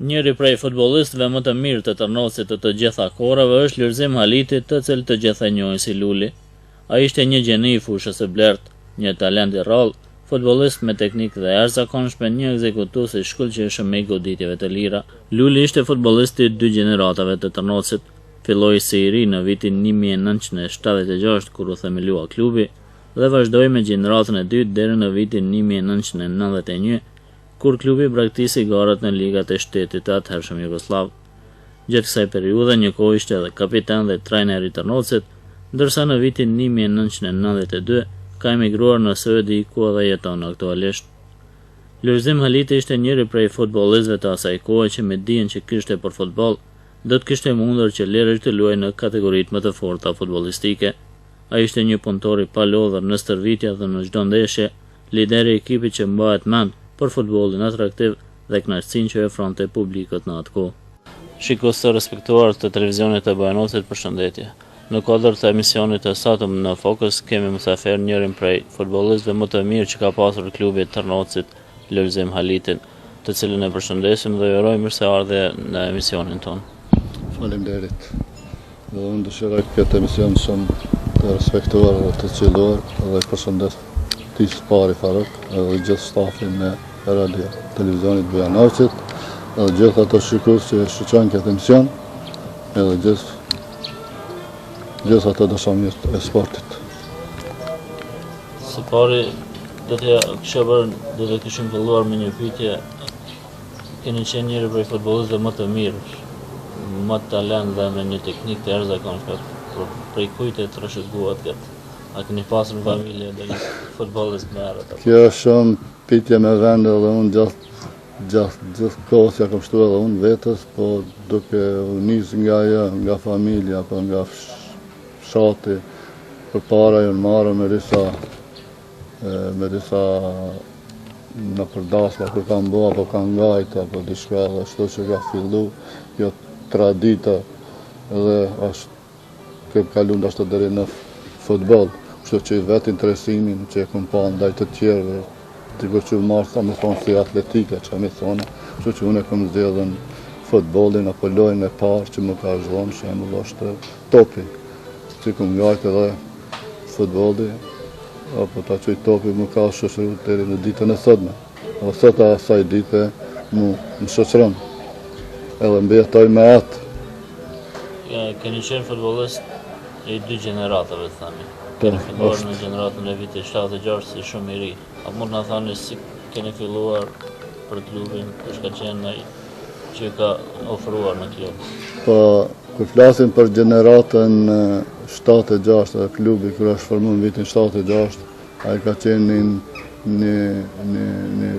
Njëri prej futbollistëve më të mirë të Tërnocit të gjitha kohërave është Lulzim Haliti, të cilët të gjithë e njohin si Luli. Ai ishte një gjeni i fushës së blertë, një talent i rrallë, futbollist me teknikë dhe jashtëzakonshme, një ekzekutues i shkëlqyeshëm me goditjeve të lira. Luli ishte futbollisti i dy gjeneratave të Tërnocit. Filloi si i ri në vitin 1976 kur u themelua klubi dhe vazhdoi me gjeneratën e dytë deri në vitin 1991 kur klubi braktisi garat në ligat e shtetit të atëhershëm Jugosllav. Gjatë kësaj periudhe njëkohë ishte edhe kapiten dhe trajner i Tërnocit, ndërsa në vitin 1992 ka emigruar në Suedi ku edhe jeton aktualisht. Lulzim Haliti ishte njëri prej futbollistëve të asaj kohe që me dijen që kishte për futboll, do të kishte mundur që lirësh të luajë në kategoritë më të forta futbollistike. Ai ishte një punëtor i palodhur në stërvitje dhe në çdo ndeshje, lideri i ekipit që mbahet mend për futbollin atraktiv dhe kënaqësinë që ofronte publikut në atë kohë. Shikues të respektuar të televizionit të Bajanosit, përshëndetje. Në kuadër të emisionit të Satëm në Fokus kemi mysafir njërin prej futbollistëve më të mirë që ka pasur klubi i Tërnocit, Lulzim Halitin, të cilën e përshëndesim dhe ju urojmë mirëseardhje në emisionin tonë. Faleminderit. Dhe unë dëshiroj këtë emision shumë të respektuar dhe të qelluar dhe përshëndes tisë pari Faruk edhe gjithë stafin e radio televizionit Bujanosit edhe gjithë ato shikues që shqyqojnë këtë emision edhe gjithë ato dashamirët e sportit. Së pari, do të kishim filluar me një pyetje. Keni qenë njëri prej futbollistëve më të mirë, më talent dhe me një teknikë të jashtëzakonshme. Prej kujt e trashëguat këtë? A keni pasur në familje dhe një futbollist me erë? Kjo është shumë pyetje me vend edhe unë gjithë kohës ja kam shtuar edhe unë vetës, po duke u nis nga familja apo nga fshati, përpara ju marrë me disa në përdasma kur kanë bo apo kanë ngajt apo diçka dhe ashtu që ka fillu kjo tradita dhe është kem kalu ndashta deri në futboll, kështu që vetë interesimin që e kam pa ndaj të tjerëve, diku që marrë sa më thonë si atletika që mi thonë, kështu që unë e kam zgjedhën futbollin apo lojën e parë që më ka zhvonë, shembull është topi, që kam ngajt edhe futbolli, apo ta qoj topi më ka shoqëruar deri në ditën e sotme. Edhe sot asaj dite më shoqëron. Edhe mbjetoj me atë. Keni qenë futbollist i dy gjeneratave, thani. Keni filluar në gjeneratën e vitit 76 si shumë i ri. A mund na thani si keni filluar për klubin, kush ka qenë ai që ka ofruar në klub? Po, kur flasim për gjeneratën 76 dhe klubi kur është formuar në vitin 76, ai ka qenë një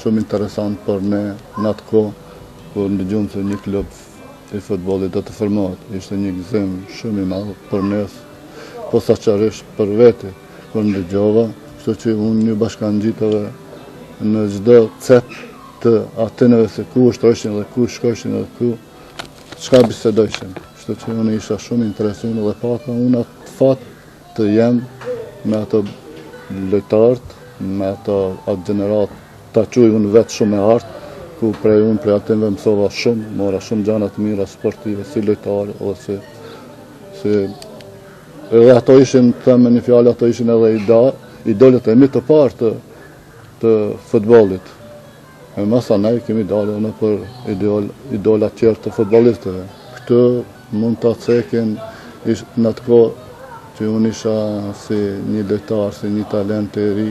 shumë interesant për ne në atë kohë, kur ndëgjum se një klub i futbollit do të formohet. Ishte një gëzim shumë i madh për ne, posaçërisht për vete, kur ndëgjova, kështu që unë një bashkangjitave në çdo cep të atinëve se ku ushtrojshin dhe ku shkojshin dhe ku çka bisedojshin. Kështu që unë isha shumë interesuar dhe pata unë atë fat të jem me ato lojtarët, me ato atë gjenerat, ta quj unë vetë shumë e artë, ku prej atinve mësova shumë, mora shumë gjana të mira sportive, si lojtarë, edhe ato ishin, them me një fjalë, ato ishin edhe idolët e mi të parë të futbollit. E masa ne kemi dalë në për idolat tjerë të futbollistëve. Këtë mund të cekin në atë kohë që unë isha si një lojtar, si një talent e ri,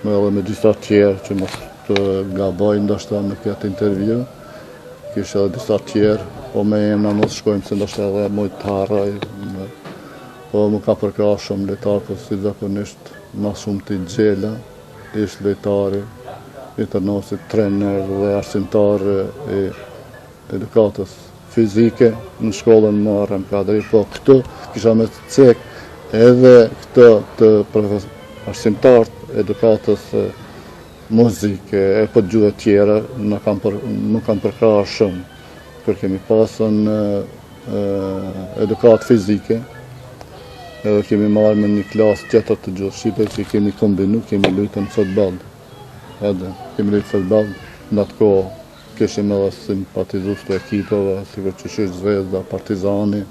me disa tjerë që mos të gaboj ndoshta në këtë intervju. Kisha disa tjerë, po me emna mos shkojmë se ndoshta edhe moj të harroj. Po më ka përkrahur shumë lojtar, po si zakonisht ma shumë të gjela, ishtë lojtari i Tërnocit, trener dhe arsimtar i edukatës fizike në shkollën Muharrem Kadri, po këtu kisha me cek edhe këtë të arsimtar edukatës muzike e po gjuhë tjera më kam përkrahur shumë. Kur kemi pasën edukatë fizike, edhe kemi marrë me një klasë tjetër të gjuhë shqipe që kemi kombinu, kemi lujtë në futboll. Edhe kemi lujtë futboll në atë kohë kishim edhe simpatizus të ekipave, sikur që shish Zvezda, Partizani,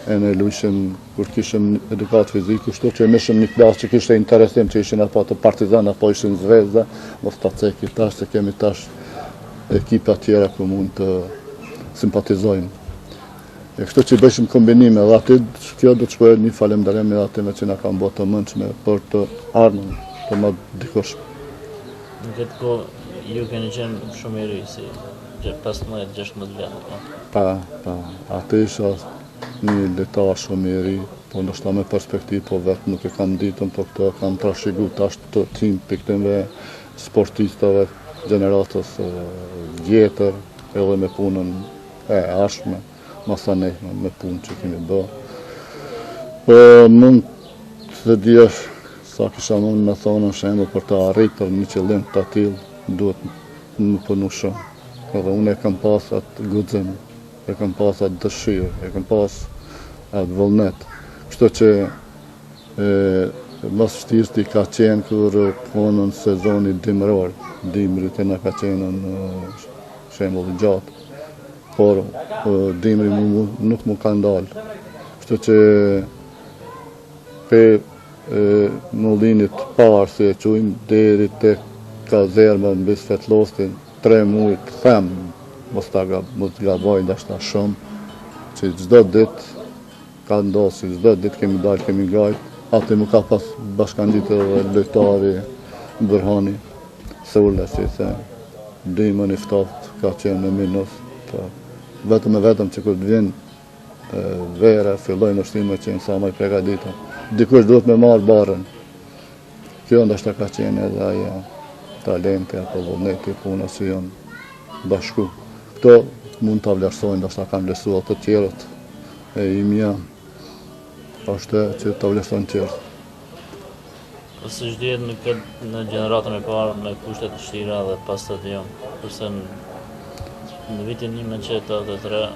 e ne luishim kur kishim edukat fizik, kështu që mishim një klasë që kishte interesim që ishin apo të Partizan apo ishin Zvezda, mos ta ceki tash se kemi tash ekipa tjera ku mund të simpatizojmë. E kështu që bëjshim kombinime dhe aty kjo do të shkojë një falemnderim edhe atyve që na kanë bërë të mëndshme për të ardhmen të më dikush. Në këtë kohë ju keni qenë shumë i ri, si 15-16 vjetë. Pa, aty isha një lojtar shumë i ri, po ndoshta me perspektivë, po vetë nuk e kam ditën, po këtë kam trashëgu tash të tim piktimve sportistave, gjeneratës vjetër, edhe me punën e ashme, masanejme, me punë që kemi bë. Po mund të djesh sa kisha mund me thonë në shembull për të arritur një qëllim të tillë, duhet më punu shumë. Edhe unë e kam pas atë guxim, e kam pas atë dëshirë, e kam pas atë vullnet. Kështu që mas vështirësi ka qenë kur punën sezoni dimror, dimri të na ka qenë në shembull i gjatë, por dimri nuk mu ka ndalë. Kështu që pe mullinit parë, si e quajmë, deri tek kazerma mbi Svetlostin, 3 muaj të them, mos gaboj dashta shumë, që çdo ditë ka ndodhur, si çdo ditë kemi dalë, kemi gajt. Aty më ka pas bashkangjitë edhe lojtari Burhani, Seula, që i thënë, dimën i ftoftë ka qenë në minus. Vetëm që kur të vjen vera, fillojnë ushtime që në sa më i pregaditën. Dikush duhet me marrë barën. Kjo ndoshta ka qenë edhe ajo talenti apo vullneti puna që janë bashku. Këto mund të vlerësojnë, ndoshta kanë vlerësuar të tjerët e imja, është që të vlerësojnë tjerët. Si çdihet në gjeneratën e parë me kushte të vështira dhe pa stadion, kurse në vitin 1983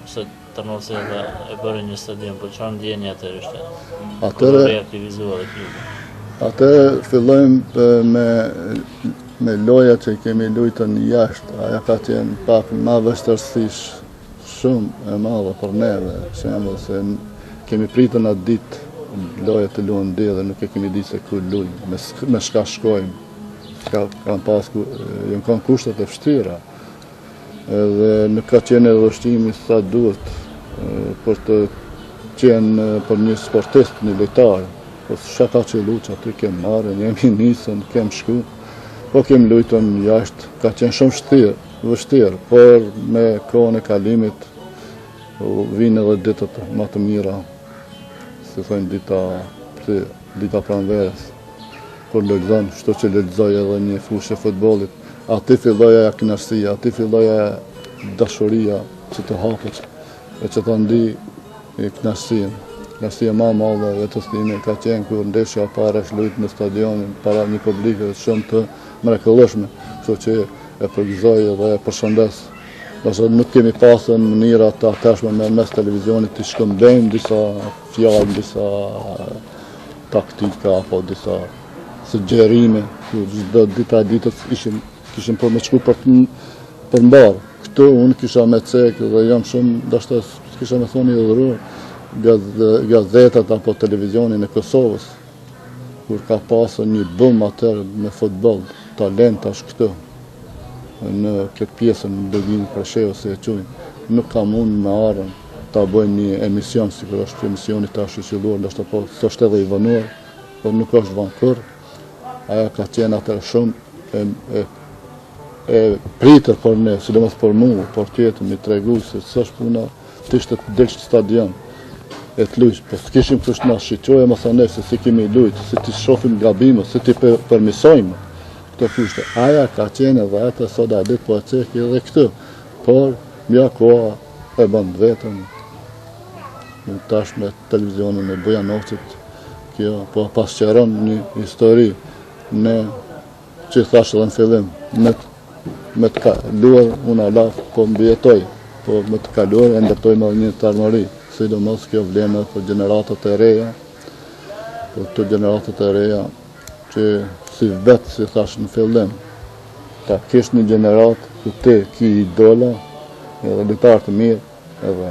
se Tërnosi e bëri një stadion, po çfarë ndjeni atëherë ishte? Atëherë reaktivizuar klubi. Atëherë fillojmë me loja që kemi luajtur jashtë. Ajo ka qenë pak më vështirësish shumë e madhe për neve, shembull se kemi pritën atë ditë loja të luajmë dhe nuk e kemi ditë se ku luajmë, me shka shkojmë. Kanë kanë kushtet e vështira. Edhe nuk ka qenë edhe vështimi sa duhet për të qenë për një sportist, një lojtar. Po shaka që luqë aty kemë marrën, jemi nisën, kemë shku, po kemë luajtur jashtë, ka qenë shumë vështirë, por me kohën e kalimit vinë edhe ditët më të mira, si thënë dita pranverës, kur lexon, kështu që lexoj edhe një fushë futbollit. Aty filloja kënaqësia, aty filloja dashuria që të hapet e që të ndi kënaqësinë. Kënaqësia më e madhe vetës time ka qenë kur ndeshja e parë luajt në stadionin para një publike shumë të mrekullueshme, kështu që e përgëzoj dhe e përshëndes. Nëse nuk kemi pasur mënyra të atashme me mes televizionit të shkëmbejmë disa fjalë, disa taktika apo disa sugjerime, çdo ditë ditës kishim për me shku për mbarë. Këtu unë kisha me cekë dhe jam shumë, dashta kisha me thoni i dhurur gazetat apo televizionin e Kosovës, kur ka pasur një bum atër me futboll, talent ashtë këtu, në këtë pjesën në Dogin Krasheo, se e quajnë, nuk ka mund me arën ta bëjnë një emision, si kur është emisioni ta shqyqyluar, ndoshta po s'është edhe i vënuar, por nuk është vënë kur. Aja ka qenë atër shumë e pritër për ne, sidomos për mua, për tjetër, mi tregu se s'është puna të ishte të delsh stadion e të lujsh, po s'kishim kështë na shqyqoja masane se si kemi lujt, se ti shofim gabime, se ti përmisojmë këtë kushte. Aja ka qenë edhe atë soda ditë po e ceki edhe këtë, por mja koha e bënd vetën, tash me televizionin e Bujanovcit, kjo po pasqeron një histori ne që thash edhe në fillim, me të kaluar unë alaf po mbjetoj, po me të kaluar e ndërtoj me një të armëri, sidomos kjo vlenë për gjeneratët e reja, për të gjeneratët e reja që si vetë, si thash në fillim, ta kish një gjenerat ku ti ki idola, edhe lojtarë të mirë, edhe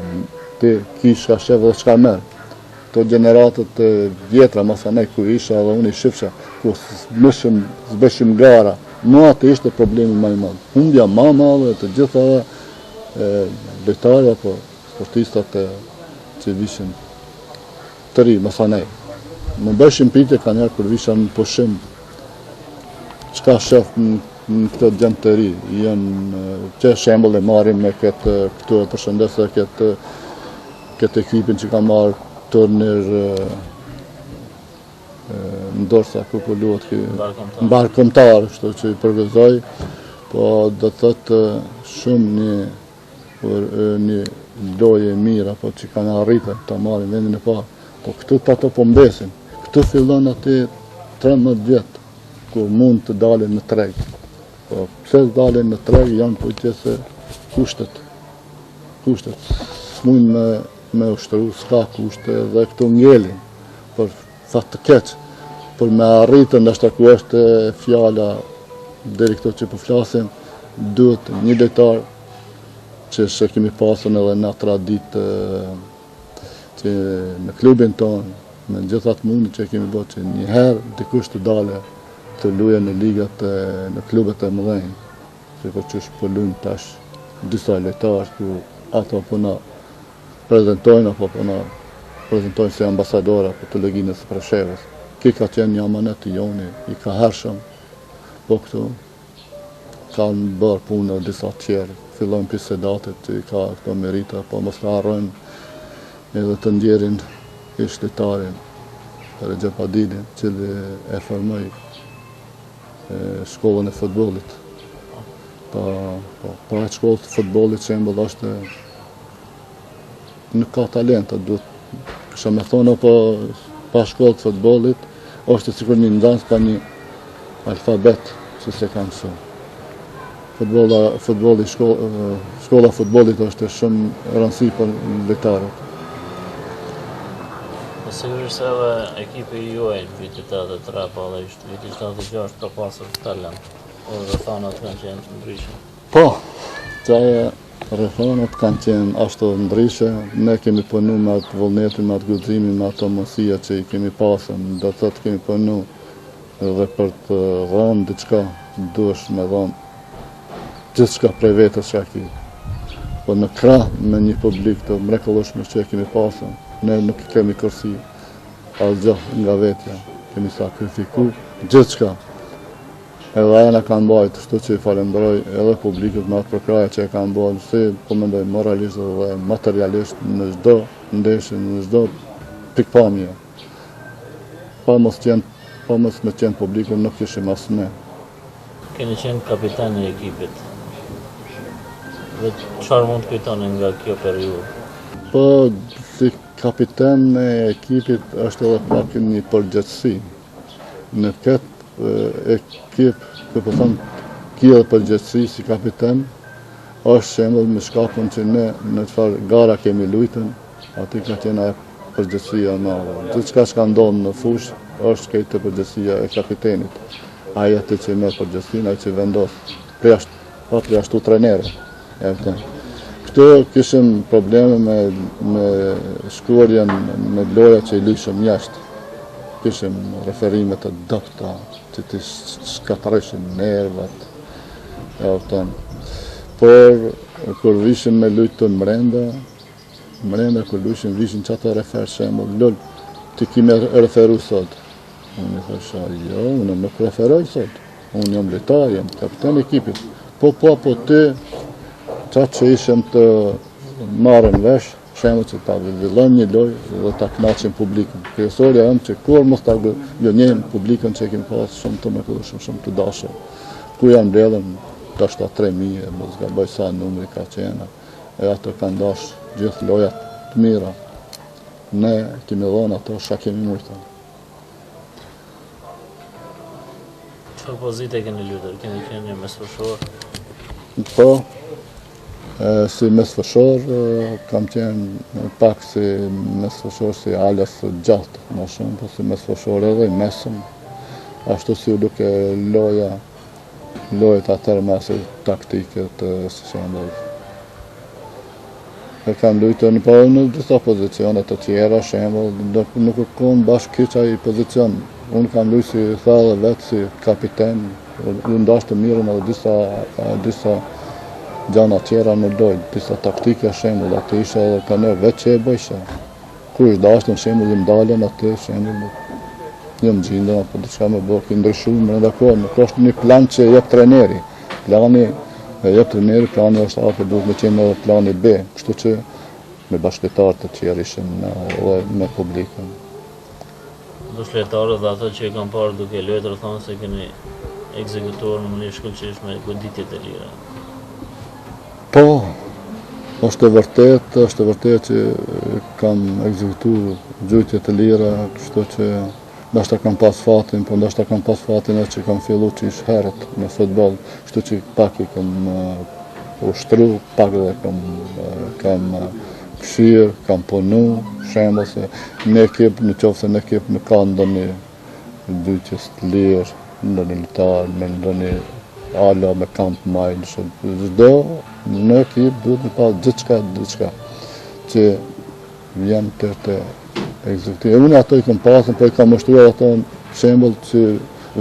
ti ki shka shef dhe shka merë. Këto generatët vjetra masanej ku isha dhe unë i shifsha, ku zbeshim gara, mua të ishte problemi më i madh. Humbja ma madhe të gjitha lojtarë apo sportistat që vishin të ri, masanej. Më bëshim pritje ka njerë kur visha në pushim, qka shef në këtë gjend të ri, që shembull e marim me këtu e përshëndesë këtë ekipin që ka marrë turnir në dorsa ku po luhet mbar kombëtar, kështu që i përgëzoj, po do të thotë shumë një lojë e mirë apo që kanë arritur ta marrin vendin e parë. Po këtu ato po mbesin. Këtu fillon aty 13 vjet ku mund të dalin në treg. Po pse dalin në treg janë përgjithse kushtet. S'mund me ushtru, s'ka kushte dhe këtu ngelin për fat të keq. Për me arritën ndoshta ku është fjala deri këto që po flasim, duhet një lojtar që kemi pasur edhe në traditë që në klubin tonë, me gjitha të mundi që kemi bërë që njëherë dikush të dale të luajë në ligat në klubet e mëdhenj, që po qysh po luajnë tash disa lojtarë ku ato po na prezentojnë apo po na prezentojnë si ambasadora apo të Leginës së Preshevës. Ki ka qenë një amanet i joni, i ka hershëm, po këtu kanë bërë punë disa tjerë. Fillojnë për sedatit që i ka këto merita, po mos ka harrojnë edhe të ndjerin ish lojtarin Recep Adilin, cili e formoi shkollën e futbollit. Pa shkollë të futbollit shembull është nuk ka talent, duhet kisha me thonë apo pa shkollë të futbollit është sikur një nxënës pa një alfabet që se ka mësuar. Shkolla futbollit është shumë e rëndësishme për lojtarët. Sigurisht edhe ekipi juaj në vitit 83 po edhe ishte viti 76 ka pasur talent. O rrethanat kanë qenë ndryshe. Po, rrethanat kanë qenë ashtu ndryshe. Ne kemi punu me atë vullnetin, me atë guximin, me ato mundësia që i kemi pasur. Do të thotë kemi punu edhe për të dhënë diçka, duhesh me dhënë gjithçka prej vetës që ki. Po në krah me një publik të mrekullueshëm që kemi pasur, ne nuk kemi kërsi asgjë nga vetja. Kemi sakrifikuar gjithçka. Edhe ajo na kanë bajt, kështu që i falenderoj edhe publikut me atë përkraje që e kanë bërë, si po mendoj moralisht dhe materialisht në çdo ndeshje, në çdo pikpamje. Pa mos me qenë publikun nuk kishim as ne. Keni qenë kapitani i ekipit. Dhe çfarë mund të kujtoni nga kjo periudhë? Po, si kapiten e ekipit është edhe pak një përgjegjësi. Në këtë ekip, që po thonë, kjo përgjegjësi si kapiten, është shembull me shkakun që ne në çfarë gara kemi luajtur, aty ka qenë ajo përgjegjësia e madhe. Gjithçka që ka ndodhur në fushë është këtë përgjegjësia e kapitenit. Ai atë që merr përgjegjësinë, ai që vendos. Ashtu trajnerë. Këtu kishim probleme me shkruarjen me loja që i luajshëm jashtë. Kishim referime të dobta, që të shkatërreshin nervat. Por kur vishim me lujtën mrenda kur luajshim vishin çata refer shembull, lol, ti kime referu sot. Unë i thosha, jo, unë nuk referoj sot. Unë jam lojtar, jam kapitan i ekipit. Po ti, qatë që ishëm të marrën vesh, shembull që ta zhvillojmë një lojë dhe ta kënaqim publikun. Kryesorja ëmë që kur mos ta gënjejmë publikun që kemi pasur shumë të mrekullueshëm, shumë të dashur. Ku janë mbledhën ndoshta 3000, mos gaboj sa numri ka qenë. E ato kanë dashur gjithë lojat të mira. Ne kemi dhënë ato sa kemi mujtur. Çfarë pozite keni luajtur? Keni qenë mesfushor? Po, si mesfushor kam qenë pak si mesfushor si alas gjatë, më shumë, po si mesfushor edhe i mesëm. Ashtu si u duke loja lojët atër mes taktike të shembull. E kam luajtur në disa pozicione të tjera, shembull, nuk kam bashkë kyç ai pozicion. Unë kam luajtur si thellë vetë si kapiten, unë ndashtë të mirën edhe disa gjana tjera në lojë, disa taktike shembull, atë isha edhe kaner vetë që e bëjsha. Kur është dashtë në shembull i mdalen atë shembull, jam gjindën apo diçka më bëk i ndryshuar brenda kohë, nuk është një plan që jep trajneri. Plani jep trajneri, plani është atë duhet me qenë edhe plani B, kështu që me bashkëtarët të tjerë ishin edhe me publikun. Bashkëtarët dhe ato që e kam parë duke luajtur thonë se keni ekzekutuar në mënyrë shkëlqyeshme goditjet e lira. Po, është e vërtet që kam ekzekutuar gjujtje të lira, kështu që ndoshta kam pas fatin, po ndoshta kam pas fatin që kam filluar që ish herët në futboll, kështu që pak i kam ushtru, pak dhe kam këshirë, kam punu, shembull se në ekip, në qoftë se në ekip nuk ka ndonjë gjujtjes të lirë, ndonjë lojtar, me ndonjë ala me kamp majl, çdo në ekip duhet të pas gjithçka që vjen të ekzekutimi. Unë ato i kam pasën, po i kam ushtruar ato shembull që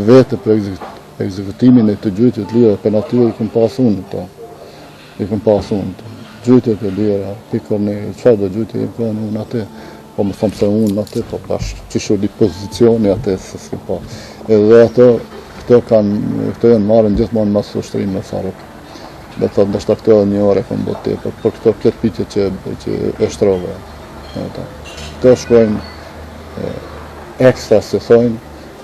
vete për ekzekutimin e të gjujtjes të lira, për natyrë i kam pasur unë to. Gjujtjet e lira, pikër në çfarë do gjujtje i kam unë atë, po më thëmë se unë atë, po pash çishu di pozicioni atë se s'kam pas. Edhe ato këto janë marrën gjithmonë mas ushtrim me faruk. Do thotë ndoshta këto një orë kam bërë tepër, por këto këtë pyetje që e shtrove. Këto shkojnë ekstra se thojnë,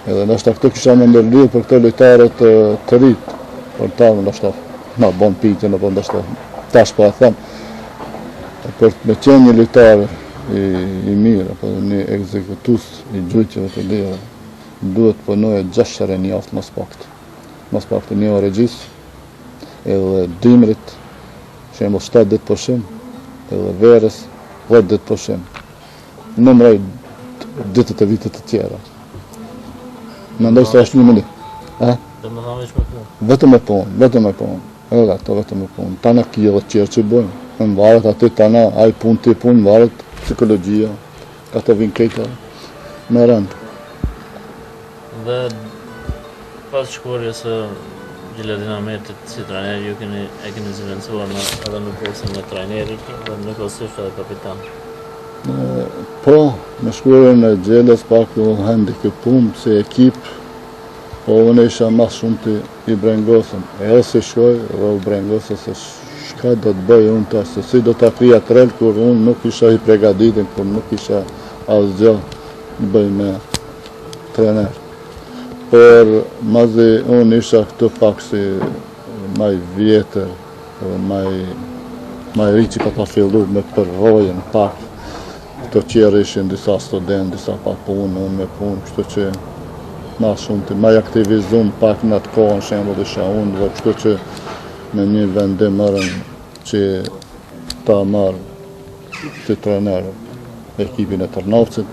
edhe ndoshta këto kisha më ndërlidhur për këto lojtarët të rit, por ta ndoshta ma bon pyetje, apo ndoshta tash po e them. Për me qenë një lojtar i mirë, apo një ekzekutus i gjujtjeve të lira, duhet punoje 6 herë në javë mos pak një orë gjysmë, edhe dimrit, shembull 7 ditë pushim, edhe verës 10 ditë pushim. Numroj ditët e vitit të tjera. Mendoj se është një mendje. Vetëm me punë. Edhe ato vetëm me punë. Tana kjo dhe qërë që bëjmë. Në varet aty tana, ai punë ti punë, varet psikologjia. Ato vinë kejta me rëndë. Dhe pas shkurjes së Gjiladin Ahmetit si trajner, ju e keni zëvendësuar edhe në postën e trajnerit dhe në kosisht edhe kapitan. Po, me shkurjen e Gjeles pak u handikapum si ekip, po unë isha mas shumë të i brengosën. Edhe si shkoj, dhe u brengosën se shka do të bëj unë tash, se si do të krija trel kur unë nuk isha i pregaditin, kur nuk isha asgjë të bëj me trener. Por mazi unë isha këtu pak si maj vjetër, maj ri që ka ta fillu me përvojën pak. Këto qjerë ishin disa student, disa pa punë, unë me punë, kështu që ma shumë të maj aktivizum pak në atë kohën shembull isha unë, dhe kështu që me një vendim marrën që ta marrë të trener ekipin e Tërnovcit.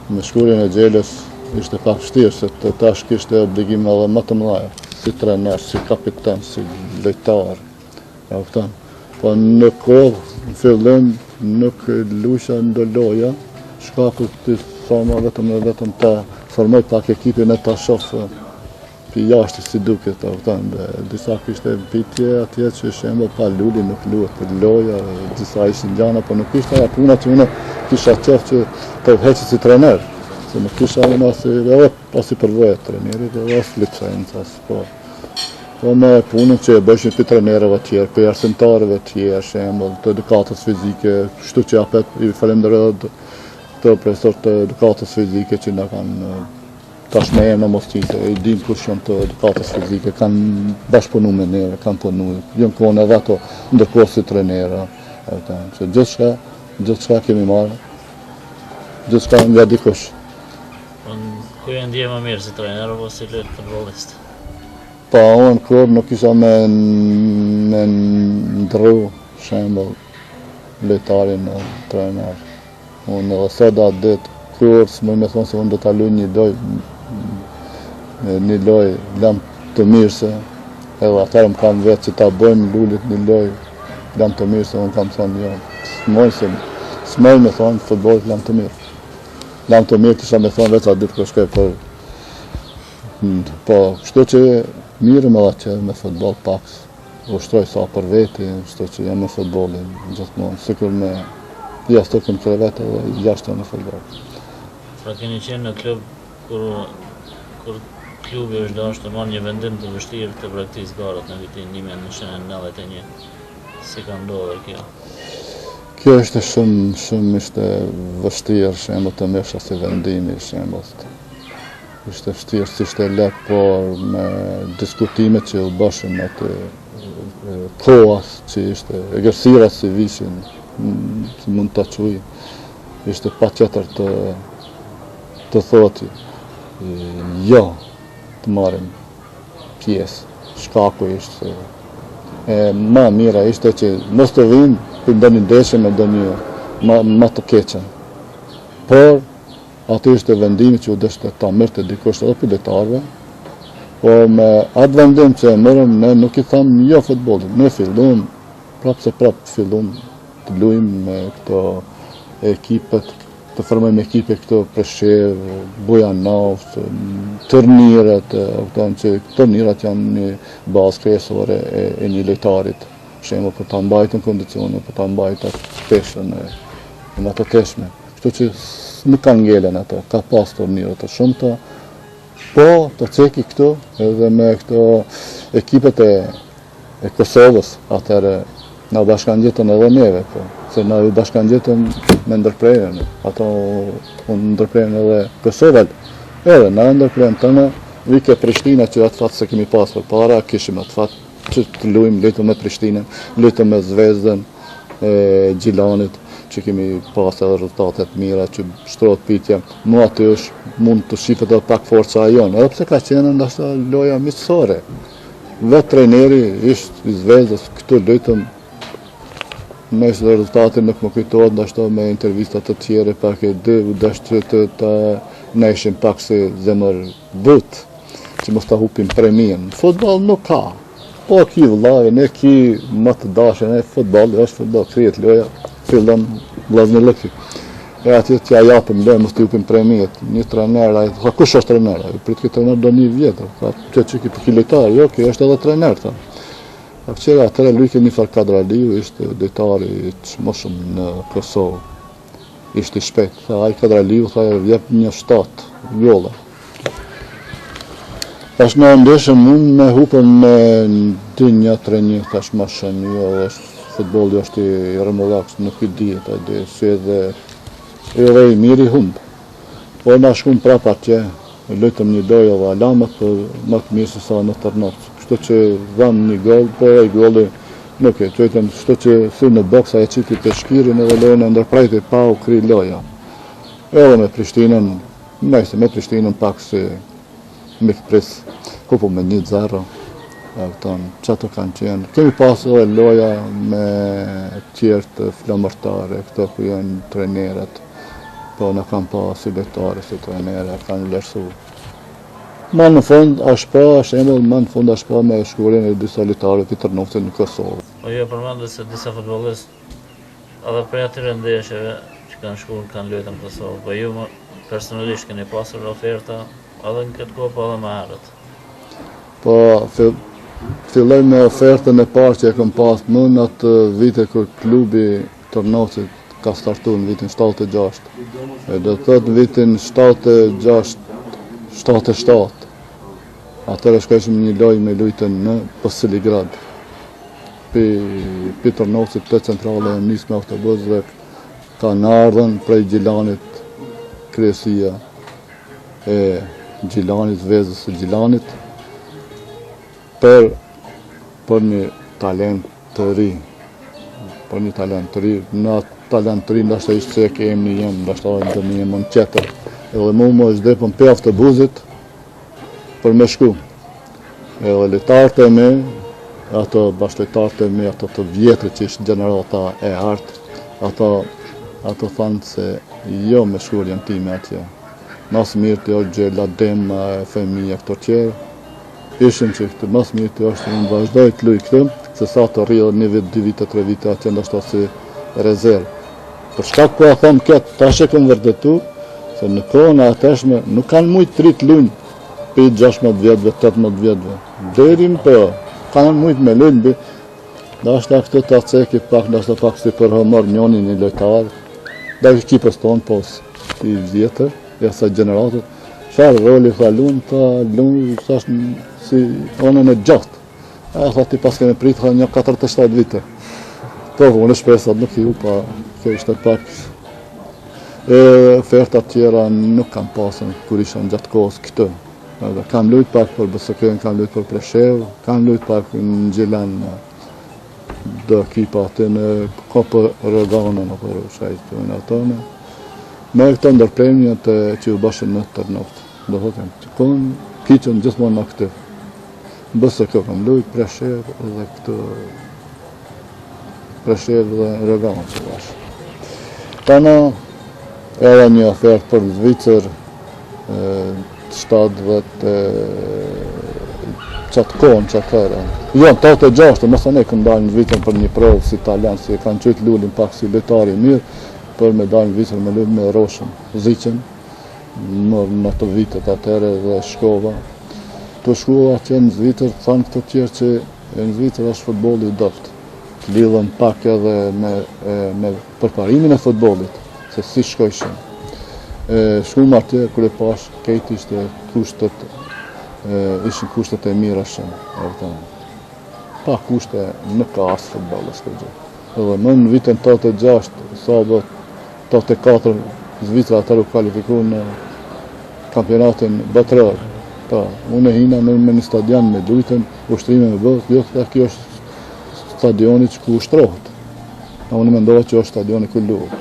Me shkurjen e Gjeles ishte pak vështirë, se tash kishte obligime edhe më të mëdha, si trener, si kapitan, si lojtar. Ja kupton. Po në kohë, në fillim, nuk luajsha ndo loja, shkaku të forma vetëm ta formoj pak ekipin e ta shoh për jashtë si duket, ta kupton. Disa kishte pitje atje që shembull pa luli nuk luhet për loja, disa ishin gjana, po nuk ishte ajo puna që unë kisha qef që të heqë si trener, se nuk kisha unë as i përvoja trenerit, edhe as licenca, po me punën që e bëshin për trenerëve tjerë, për arsimtarëve tjerë, shembull, të edukatës fizike, kështu që apet i falenderoj të profesor të edukatës fizike që na kanë tash me emra mos qite, i dim kush janë të edukatës fizike, kanë bashkëpunu me neve, kanë punu, jënë kone edhe ato ndërkohë si trenera, që gjithçka kemi marrë, gjithçka nga dikush. Ku e ndje më mirë si trener apo si futbollist? Pa unë kur nuk isha me ndru shembull lojtarin në trener. Unë edhe sot atë ditë kur s'moj me thonë se unë do ta luaj një lojë një lojë lam të mirë se edhe atërë më kam vetë që ta bëjmë lullit një lojë lam të mirë se unë kam thonë jo, s'moj me thonë futbollit lam të mirë. Lam të mirë kisha me thonë vetë a ditë kërë shkoj për po, kështu që mirë me që me futbol pak ushtroj sa për veti, kështu që jam me futbolin gjithmonë, sikur me jashtë të krevet edhe jashtë në futbol. Pra keni qenë në klub kur klubi është dashur të marrë një vendim të vështirë të praktikës garat në vitin 1991. Si ka ndodhur kjo? Kjo ishte shumë ishte vështirë, shembull të mesha si vendimi, shembull. Ishte vështirë, si ishte lehtë, por me diskutimet që u bëshën me të kohas që ishte, egërsirat si vishin, që mund të quj, ishte pa qëtër të thoti, jo, të marim pjesë, shkaku ishte, ma mira ishte që mos të vinë për ndonjë ndeshje me ndonjë ma të keqen. Por, aty ishte vendimi që u deshte ta mërte dikush edhe për detarve, por me atë vendim që e mërëm, ne nuk i thamë jo futbolit, ne fillum, prapë fillum të luajmë me këto ekipet, të formojmë ekipe këto Preshev, Bujanov, turniret, që turniret janë një bazë kryesore e një lojtarit, shembull për ta mbajtur kondicione, për ta mbajtur peshën e ato teshme. Kështu që nuk ka ngelen ato, ka pas turnire të shumta, po të ceki këtu edhe me këto ekipet e Kosovës, atëherë na bashkangjetën edhe neve, po, se na u bashkangjetën me ndërprerjen, ato unë ndërprerjen edhe Kosovën, edhe na ndërprerjen tënë, vike Prishtina që atë fatë se kemi pasur para, kishim atë fatë që të luajmë, lutëm me Prishtinën, lutëm me Zvezdën, Gjilanit, që kemi pas edhe rezultatet mira, që shtrohet pitja, mu aty është mund të shifet edhe pak forca a jonë, edhe pse ka qenë ndashta loja miqësore. Vetë trejneri ishte i Zvezdës, këtu lutëm, mes rezultatin nuk më kujtohet, ndashta me intervistat të tjere, pak e dy, dashtë që të ne ishim pak si zemër but, që mos ta hupim premien. Futbol nuk ka, po ki vëllai, ne ki më të dashën, futbolli është futbol, krijet loja, fillon vllazërlëki. E atje që ja japim lojë, mos t'i hupim premiet. Një trener, ai kush është trener? Ai prit këtë trener do një vjetër, tha, që ki lojtar, jo, kjo është edhe trener, tha. Akçera atëre luj kemi far Kadraliu, ishte dojtari më shumë në Kosovë. Ishte i shpejt, tha, ai Kadraliu, tha, jep një 7 vjolla. Tash në ndeshëm unë me hupëm me 2-1-3-1, tash ma shumë, jo, futbolli është i rëmullaks, nuk i dihet, ajde, si edhe i miri humbë. Po na shkum prapa atje, lutëm një dojë edhe alamat, për më të mirë se sa në Tërnovë. Kështu që dham një gol, po e golli nuk e, qëjtëm, kështu që sy në boksa e qiti të shkirin edhe lojën e ndërprejti pa u kri loja. Edhe me Prishtinën, me Prishtinën pak si mikpris, kupu me 1-0, që ato kanë qenë. Kemi pasur edhe loja me tjerë të flamërtare, këto ku janë trenerët, po në kam pas si lojtare, si trenerë, kanë lërsu. Ma në fund, ma në fund është pa me shkurin e disa lojtarëve të Tërnovës në Kosovë. Po jo përmendë se disa futbollistë, edhe prej atyre ndeshjeve që kanë shkuar, kanë luajtur në Kosovë, po ju personalisht keni pasur oferta edhe në këtë kohë, po edhe më herët. Po, filloj me ofertën e parë që e kam pas më në atë vite kur klubi Tërnovësit ka startu në vitin 76. E do të thotë në vitin 77. Atëre shkojshim një lojë me lujtën në Posiligrad. Pi Tërnovësit të centrale e nisë me autobus dhe kanë ardhen prej Gjilanit, kryesia e Gjilanit, Zvezdës e Gjilanit, për një talent të ri. Për një talent të ri. Në talent të ri, ndashta ishte se kemi një jemë, ndashta dhe një jemë në qeter. Edhe mu më është dhepën pe autobusit për me shku. Edhe letarët e me, ato bashkëletarët e me, ato të vjetër që ishtë generata e artë, ato thanë se jo me shkurjen time atje. mas mirë të është Gjela, Dema, Femija, këto tjerë. Ishim që këtë mas mirë të është në vazhdoj të luj këtë, se sa të rrjedhë 1 vit, 2 vite, 3 vite, atë ndoshta si rezervë. Për shkak po e them këtë, tash e kam vërtetu, se në kohën e ateshme nuk kanë mujt të rritë lujnë për 16 vjetëve, 18 vjetëve. Deri më po, kanë mujt me lujnë, ndoshta këtë të aceki pak, ndoshta pak si për homor njoni një lojtarë, da ekipës tonë, po i vjetër, e sa generatët, çfarë roli tha lunë, thash si onën e gjatë. E tha ti pas kemi pritë një 47 vite. Po, unë shpresat nuk ju, pa kjo ishte pak. Ofertat tjera nuk kam pasën kur isha në gjatë kohës këtë. Kam lujt pak për BSK-n, kam lujt për Preshev, kam lujt pak në Gjilan, do ekipa aty në Kopë Rëgane, në për shajtë në atëne. Me këto ndërpremjët që u bashën në Tërnoft. Do thotem, që konë kiqën gjithmonë në këtë. BSK kam lujt, Preshev dhe këtë Preshev dhe Rëgane që bashë. Tana, edhe një ofertë për Zvicër, shtadëve të qatë kohën, qatë herë. Jo, 86, mësë ne kënë dalë në Zvicër për një provë si italian, si kanë qëjtë lullin pak si lojtari mirë, për me dalë në Zvicër me lullin me Roshën, Zicën, në të vitet atëre dhe shkova. Të shkova që në Zvicër, thanë këto tjerë që në Zvicër është futbolli i doftë. Lidhën pak edhe me përparimin e futbollit, se si shkojshën. Shkumë atje, kër e pash, kejt ishte kushtet, ishin kushtet e mira shumë. Pa kushte nuk ka asë futbolës këtë gjë. Edhe më në vitin 86, sabët 84, Zvicra atër u kvalifiku në kampionatin botëror. Unë e hina me një stadion me lujtën, ushtrime me bërë, jo të kjo është stadioni që ku ushtrohet. Unë mendova që është stadioni ku luhet.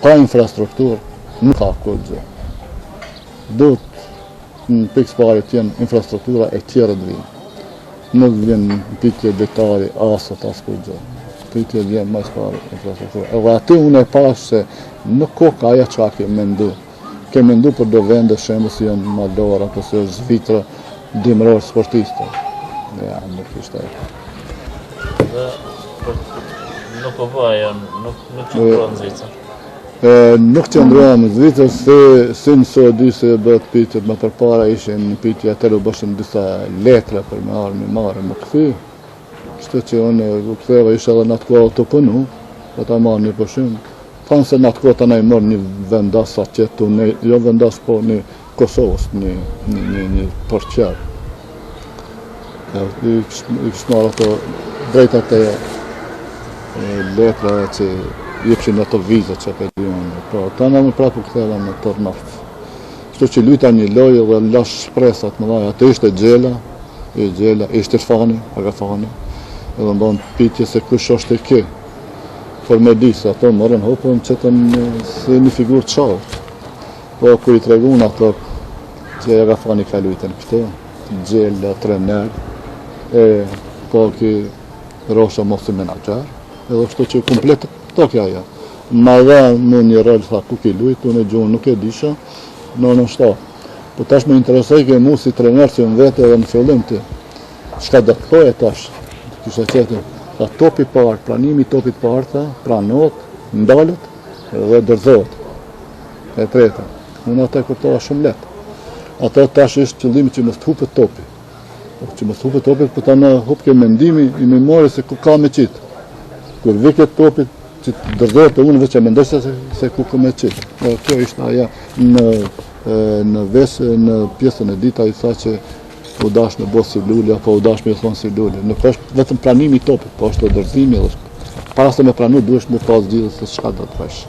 Pa infrastrukturë, nuk ka këtë gjë. Duhet në pikës pari të jenë infrastruktura e tjera të vinë. Nuk vjen në pitje detari, asët, asë këtë gjë. Pitje vjen majsë pari infrastruktura. Edhe aty unë e pashë se nuk ko ka aja qa ke mendu. Ke mendu për do vende shembe si janë Moldova, apo si është Zvitra, dimror sportiste. Ja, nuk ishte e. Dhe nuk o bëja, nuk qëndrua në Zvicër. Nuk qëndrua në Zvicër, si në Sodi se bëhet pitjet më përpara ishin pitje atër u bëshën disa letra për me marë më këthy. Kështë që unë u këtheva ishe edhe në atë kohë të punu, dhe ta marë një përshimë. Thanë se në atë kohë të na i mërë një vendas atjetu, jo vendas po një Kosovës, një porqer. I kështë marë ato drejtat e letra që jepshin ato vizat që për dion. Ta në më prapu këtheva në Tërnoft. Kështu që luta një lojë dhe lash shpresat më dhaj. Atë ishte Gjela, ishte Fani, Agafani. Edhe më bënë pitje se kush është e ke. Por me di se ato mërën hopën qëtën si një figurë të qartë. Po kër i tregun ato që Agafani ka lujtën këtë, Gjela, trener, po ki Rosha mos i menager, edhe kështu që komplet to kja ja. Ma dha në një rol, tha, ku ki lujt, unë e gjuhën nuk e disha, në shta. Po tash me interesoj ke mu si trener që më vete edhe në fillim të, shka dhe këtoj e tash, kisha qetë, tha, topi parë, pranimi topit parë, tha, pranot, ndalët dhe dërzohet. E treta, unë atë e kuptova shumë letë. Ato tash ishtë qëllimi që mështë hupet topi. Që mështë hupet topit, për ta në hup ke mendimi i memori se ku ka me qitë. Kur viket topit, që dërzohet të unë veç e mendoj se ku ka me qitë. Kjo ishte aja në pjesën e dita i tha që u dash në bos si lulli, apo u dash me thonë si lulli. Nuk është vetëm pranimi i topit, po është dërzimi. Para se me pranu, duhesh me pas gjithë se shka do të vesh.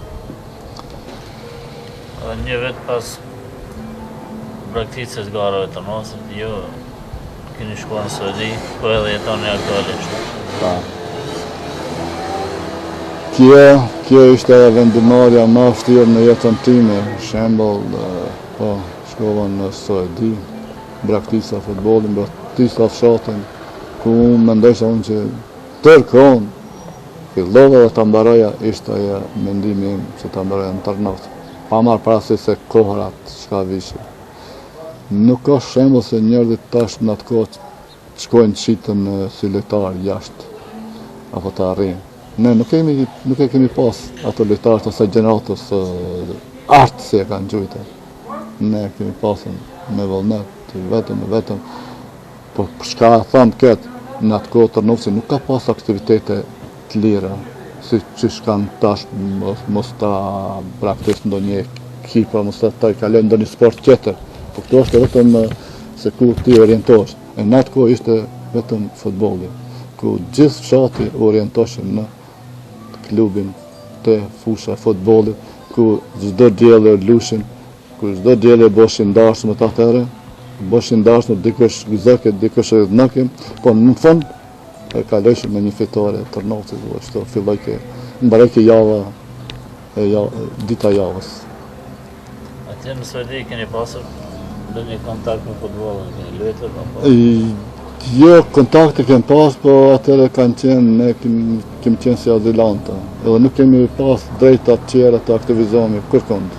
Një vetë pas prakticës garave të nosit, jo keni shkuar në Saudi, po edhe jetoni aktualisht. Kjo ishte vendimarja ma vështirë në jetën time, shembull, po, shkova në Saudi, braktisa futbolin, braktisa fshatin, ku unë mendojsa unë që tërkon, fillova dhe të mbaroja, ishte aja mendimi im që të mbaroja në Tërnoft. pa marrë parasysh se kohërat çka vishin. Nuk ka shembull se njerëzit tash në atë kohë shkojnë qitën si lojtar jashtë apo të arrijnë. Ne nuk e kemi pas ato lojtarët ose gjeneratës artë si e kanë gjujtë. Ne kemi pasën me vullnet, vetëm. Po çka thamë këtë, në atë kohë Trnovci nuk ka pas aktivitete të lira, si që shkanë tash mos ta praktikojnë ndonjë ekipa, mos ta kalojnë ndonjë sport tjetër. Po këto është vetëm se ku ti orientohesh. E në atë kohë ishte vetëm futbolli, ku gjithë fshati orientoheshin në klubin të fusha futbollit, ku çdo diellë lushin, ku çdo diellë boshin dashmë të atëherë, boshin dashmë dikush gëzake, dikush rëdhnakim, po në fund e kalojshin me një fitore Trnovci, ashtu filloi mbaroi java dita javës. Atje në Suedi keni pasur ndonjë kontakt me futbollin, keni luajtur apo? Jo, kontakte kem pas, po atëre kanë qenë, ne kemi qenë si azilanta, edhe nuk kemi pas drejta të tjera të aktivizohemi kërkund.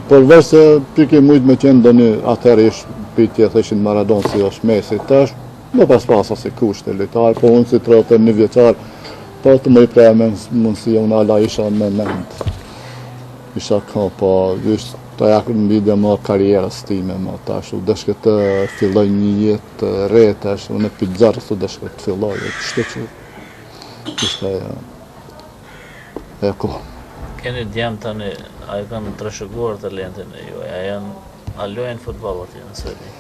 Përveç se pike mujt me qenë ndonjë, atëre pyetje thëshin Maradona si është Messi, tash më pas asë kushte lojtar, po unë si 31 vjeçar, po të më i prea me mundësi unë ala isha me mend. Isha ka, po just ta jakën në lidhje më karierës time, më tash, u dëshke të filloj një jetë re, tash, unë e pizzarës u dëshke të filloj, kështu që ishte e ko. Keni djemë tani, a i kanë trashëguar talentin e juaj, a luajnë futboll atje në Suedi?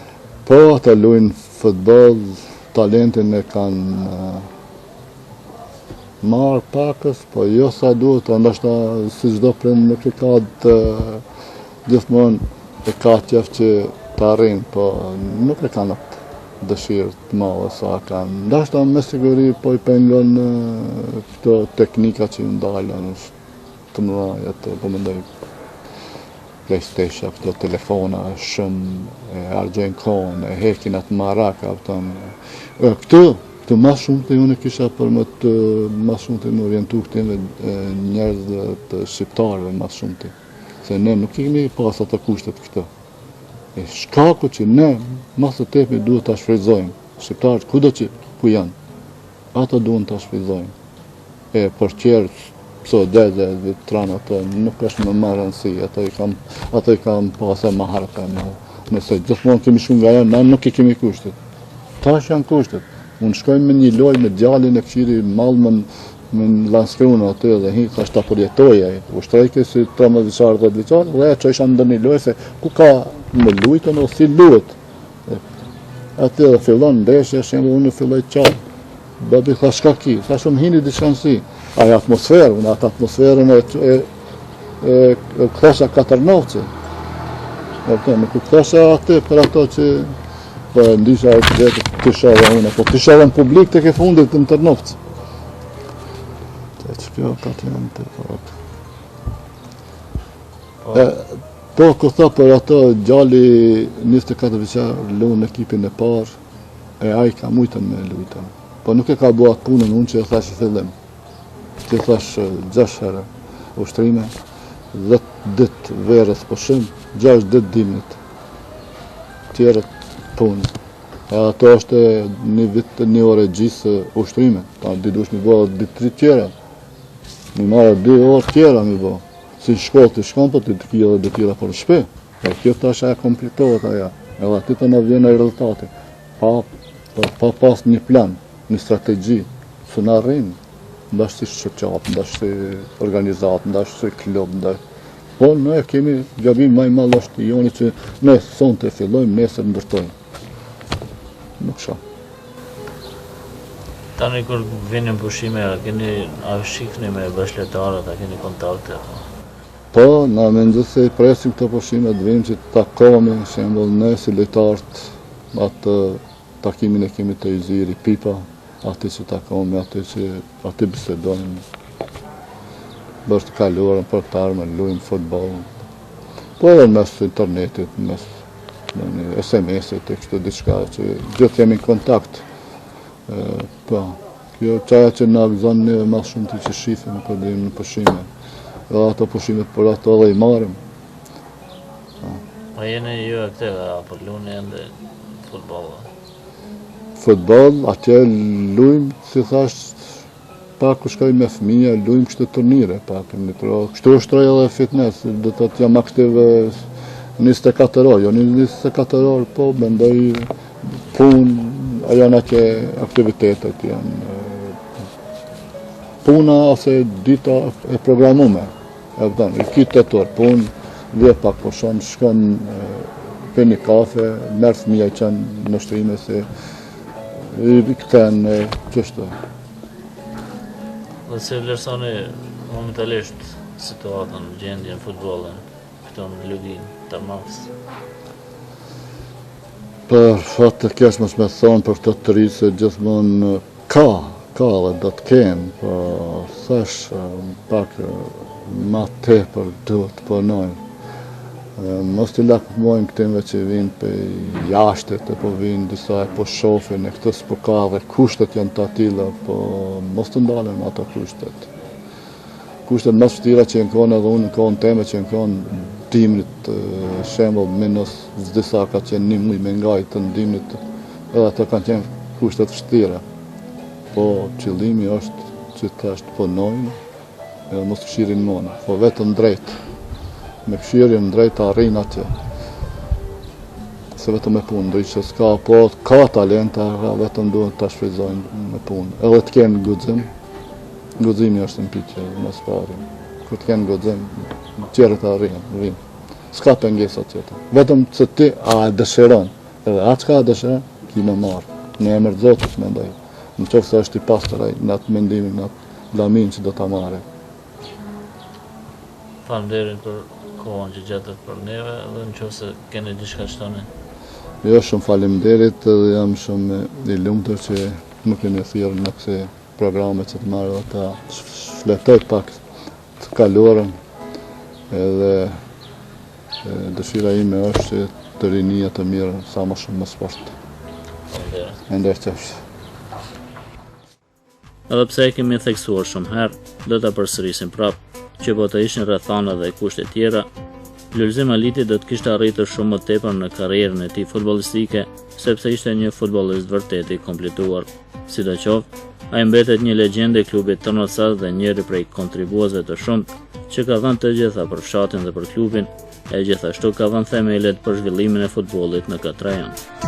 Po, ata luajnë futboll, talentin e kanë marrë pakës, po jo sa duhet, ndoshta si çdo prind nuk e ka gjithmonë e ka qef që të arrijnë, po nuk e kanë atë dëshirë të madhe sa kanë. Ndoshta me siguri po i pengon këto teknika që ndalen të mëdha, po mendoj PlayStation, këto telefona shumë e argjojnë kohën, e hekin atë maraka, Këtu mas shumë të unë kisha për mas shumë të në orientu këtime njerëzve të shqiptarëve mas shumë të. Se ne nuk kemi pas ato kushtet këto. E shkaku që ne mas të tepi duhet të shfrytëzojmë. Shqiptarët kudo që ku janë, ato duhet të shfrytëzojmë. E për qërë, pëso dhe tranë ato, nuk është më marë rëndësi, ato i kam pas e më harëta. Nëse gjithmonë kemi shumë nga janë, na nuk i kemi kushtet. Tash janë kushtet. Unë shkojmë me një loj me djalin e këqiri malë me Landskrona aty dhe hi thash ta përjetoja. U shtrejke si 13 vjeçar, 10 vjeçar, dhe e qojsha ndër një loj se ku ka me lujtën o si luet. Aty dhe fillon ndeshja, shemë unë filloj qatë. Babi thash ka ki, thash unë hini diçkan si. Aja atmosferë, unë atë atmosferën e këthesha Trnovci. Nuk u këthesha aty për ato që po ndisha e vetë të shava unë, po të shava në publik të ke fundit në Trnovci. Që kjo ka të janë të parët. Po, këtha për ato gjalli 24 vjeçar lunë në ekipin e parë, e ai ka mujtën me lujtën. Po nuk e ka bua atë punën unë që e thash i fillim. Që e thash 6 herë ushtrime, 10 ditë verës po shumë, 6 ditë dimnit. Tjerët punë. Ato është një vit, një orë gjisë ushtrime. Ta didush mi bo ditë 3 tjera. Mi marrë 2 orë tjera mi bo. Si shkollë të shkon, po të kje dhe tjera për shpe. Kjo tash e komplikohet aja. Edhe aty të në vjen e rezultati. Pa pas një plan, një strategji, së në arrijnë. Ndash si shoqat, ndash si organizat, ndash si klub, ndash. Po ne kemi gabim më i madh është joni që ne sonte fillojmë, nesër ndërtojmë. Nuk shoh. Tani kur vinin pushime, a shikni me bashkëtarët, a keni kontakte? Po, na mendoj se i presim këto pushime të vinë që të takohemi, shembull ne si lojtarët, atë takimin e kemi të Yziri Pipa, aty që takohemi, aty bisedojmë. Bashkë të kaluarën për të armën, lujmë futboll. Po edhe mes internetit, mes SMS-it e kështu diçka që gjithë jemi në kontakt. Po, kjo qaja që na gëzon një mas shumë të që shifim për dhe në pushime. Dhe ato pushimet për ato dhe i marim. Po jeni ju e këteve, apo luni ende futboll? Futboll, atje lujmë, si thash, pak ku shkoj me fëmija, lujmë kështë turnire, pak, kështu është roj edhe fitness, do të të jam aktiv 24 orë, jo 24 orë, po, mendoj punë, janë atje aktivitetet, janë puna ose dita e programume, e vëdan, i kitë 8 orë, punë, vje pak po shonë, shkon për një kafe, merë fëmija i qenë në shtrime, se i këten qështë. Dhe se vlerësoni momentalisht situatën, gjendjen, futbolin, këto në Lugin, Tarnovës? Për fatë të kesh mos me thonë për këtë të rritë se gjithmonë ka dhe do të kenë, po thash pak ma tepër duhet të punojnë. Mos t'i lakmojnë këtimve që vinë për jashtet, po vinë disa e po shofin, e këtë s'po ka dhe kushtet janë të atila, po mos të ndalen ato kushtet. Kushtet mas vështira që jenë konë edhe unë në konë teme që jenë konë dimnit, shembull minus disa ka qenë 1 muj me ngajtë të dimnit, edhe ato kanë qenë kushtet vështira. Po qëllimi është që të ashtë punojnë, edhe mos të këshirin mona, po vetëm drejtë. Me këshirjen drejt të arrin atje. Se vetëm me punë, ndoj që s'ka, po ka talenta, vetëm duhet të shfrytëzojnë me punë. Edhe të kenë guxim, guximi është në pyetje më së pari. Kur të kenë guxim, tjerë të arrin. S'ka pengesa tjetër. Vetëm që ti a dëshiron, edhe atë çka dëshiron, ki me marrë. Në emër të Zotit mendoj. Në qoftë se është i pastër ai, në atë mendimin, në atë lamin që do ta marrë. Faleminderit për kohën që gjetët për neve, dhe në qoftë se keni diçka që toni. Jo, shumë faleminderit dhe jam shumë i lumtur që më keni thirrur në këto programe që të marrë dhe ta shfletoj pak të kaluarën, edhe dëshira ime është që të rinia të mirë sa më shumë më sport. Faleminderit. Edhe pse e kemi theksuar shumë herë, do ta përsërisim prapë, që po të ishin rrethana dhe kushte tjera, Lulzim Haliti do të kishte arritur shumë më tepër në karrierën e tij futbollistike, sepse ishte një futbollist vërtet i kompletuar. Sidoqoftë, ai mbetet një legjendë e klubit Tarnovës dhe njëri prej kontribuesve të shumtë që ka dhënë të gjitha për fshatin dhe për klubin, e gjithashtu ka dhënë themelet për zhvillimin e futbollit në këtë rajon.